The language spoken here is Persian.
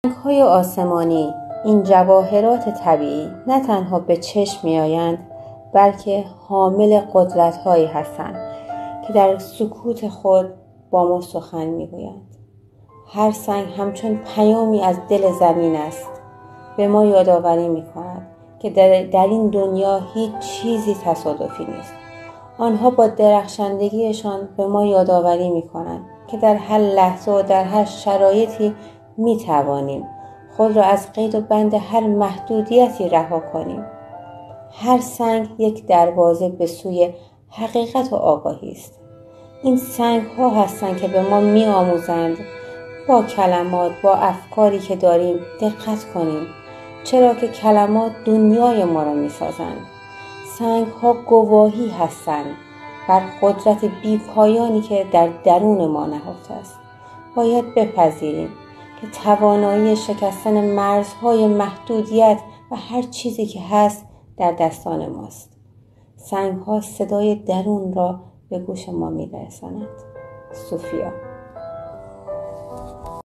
رنگ‌های آسمانی، این جواهرات طبیعی نه تنها به چشم می‌آیند، بلکه حامل قدرت‌هایی هستند که در سکوت خود با ما سخن می‌گویند. هر سنگ همچون پیامی از دل زمین است، به ما یادآوری می‌کند که در این دنیا هیچ چیزی تصادفی نیست. آنها با درخشندگیشان به ما یادآوری می‌کنند که در هر لحظه و در هر شرایطی می‌توانیم خود را از قید و بند هر محدودیتی رها کنیم. هر سنگ یک دروازه به سوی حقیقت و آگاهی است. این سنگ‌ها هستند که به ما می‌آموزند با کلمات، با افکاری که داریم دقت کنیم، چرا که کلمات دنیای ما را می‌سازند. سنگ‌ها گواهی هستند بر قدرت بی‌پایانی که در درون ما نهفته است. باید بپذیریم که توانایی شکستن مرزهای محدودیت و هر چیزی که هست در دستان ماست. سنگ‌ها صدای درون را به گوش ما می‌رساند. صوفیا.